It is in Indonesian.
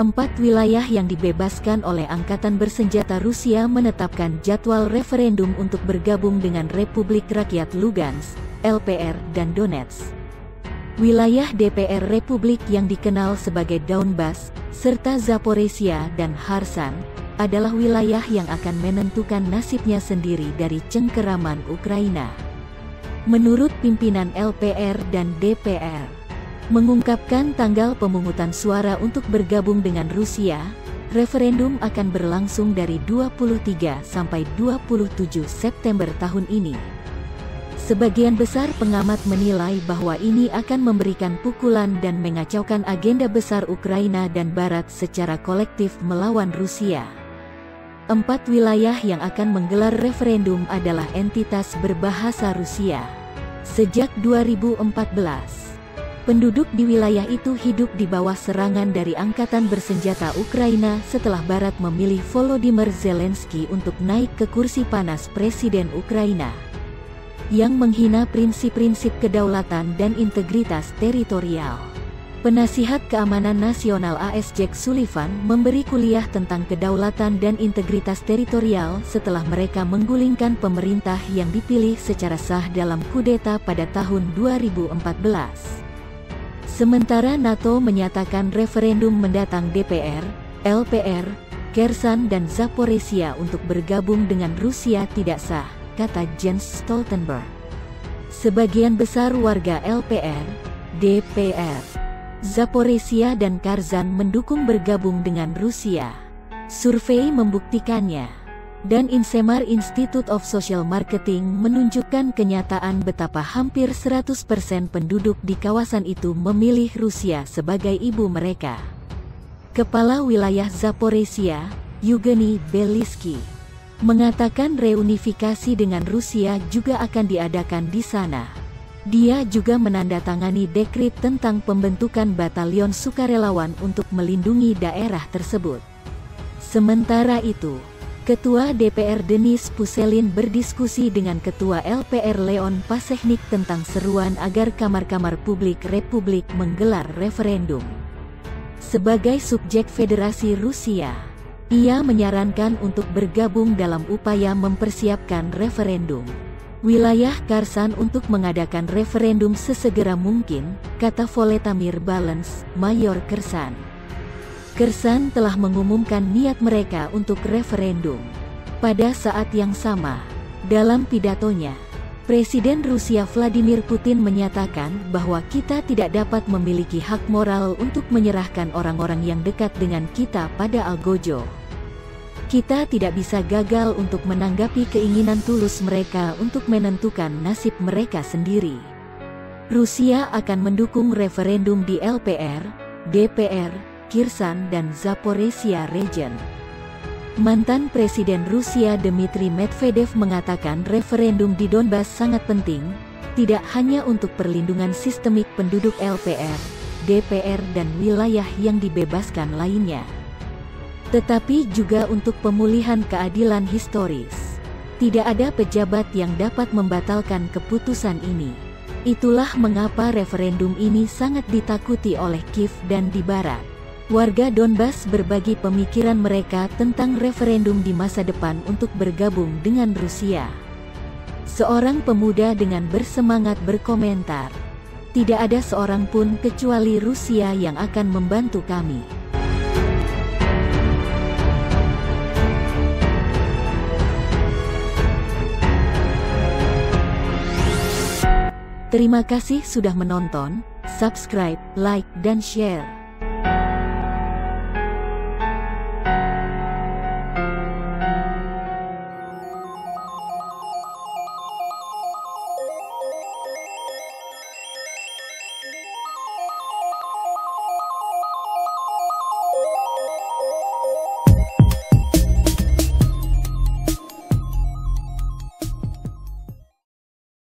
4 wilayah yang dibebaskan oleh Angkatan Bersenjata Rusia menetapkan jadwal referendum untuk bergabung dengan Republik Rakyat Lugansk, LPR, dan Donetsk. Wilayah DPR Republik yang dikenal sebagai Donbas, serta Zaporizhia dan Kherson, adalah wilayah yang akan menentukan nasibnya sendiri dari cengkeraman Ukraina. Menurut pimpinan LPR dan DPR, mengungkapkan tanggal pemungutan suara untuk bergabung dengan Rusia, referendum akan berlangsung dari 23 sampai 27 September tahun ini. Sebagian besar pengamat menilai bahwa ini akan memberikan pukulan dan mengacaukan agenda besar Ukraina dan Barat secara kolektif melawan Rusia. 4 wilayah yang akan menggelar referendum adalah entitas berbahasa Rusia. Sejak 2014, penduduk di wilayah itu hidup di bawah serangan dari Angkatan Bersenjata Ukraina setelah Barat memilih Volodymyr Zelensky untuk naik ke kursi panas Presiden Ukraina, yang menghina prinsip-prinsip kedaulatan dan integritas teritorial. Penasihat Keamanan Nasional AS Jake Sullivan memberi kuliah tentang kedaulatan dan integritas teritorial setelah mereka menggulingkan pemerintah yang dipilih secara sah dalam kudeta pada tahun 2014. Sementara NATO menyatakan referendum mendatang DPR, LPR, Kherson dan Zaporizhia untuk bergabung dengan Rusia tidak sah, kata Jens Stoltenberg. Sebagian besar warga LPR, DPR, Zaporizhia dan Kherson mendukung bergabung dengan Rusia. Survei membuktikannya. Dan Insemar Institute of Social Marketing menunjukkan kenyataan betapa hampir 100% penduduk di kawasan itu memilih Rusia sebagai ibu mereka. Kepala wilayah Zaporizhia, Yevgeny Belitsky, mengatakan reunifikasi dengan Rusia juga akan diadakan di sana. Dia juga menandatangani dekret tentang pembentukan batalion sukarelawan untuk melindungi daerah tersebut. Sementara itu, Ketua DPR Denis Puselin berdiskusi dengan Ketua LPR Leon Pasechnik tentang seruan agar kamar-kamar publik Republik menggelar referendum. Sebagai subjek Federasi Rusia, ia menyarankan untuk bergabung dalam upaya mempersiapkan referendum. Wilayah Kherson untuk mengadakan referendum sesegera mungkin, kata Volodymyr Balens, Mayor Kherson. Kherson telah mengumumkan niat mereka untuk referendum. Pada saat yang sama, dalam pidatonya, Presiden Rusia Vladimir Putin menyatakan bahwa kita tidak dapat memiliki hak moral untuk menyerahkan orang-orang yang dekat dengan kita pada Algojo. Kita tidak bisa gagal untuk menanggapi keinginan tulus mereka untuk menentukan nasib mereka sendiri. Rusia akan mendukung referendum di LPR, DPR, Kherson dan Zaporizhia region. Mantan Presiden Rusia Dmitry Medvedev mengatakan referendum di Donbas sangat penting, tidak hanya untuk perlindungan sistemik penduduk LPR, DPR dan wilayah yang dibebaskan lainnya, tetapi juga untuk pemulihan keadilan historis. Tidak ada pejabat yang dapat membatalkan keputusan ini. Itulah mengapa referendum ini sangat ditakuti oleh Kiev dan di Barat. Warga Donbas berbagi pemikiran mereka tentang referendum di masa depan untuk bergabung dengan Rusia. Seorang pemuda dengan bersemangat berkomentar, "Tidak ada seorang pun kecuali Rusia yang akan membantu kami." Terima kasih sudah menonton, subscribe, like, dan share.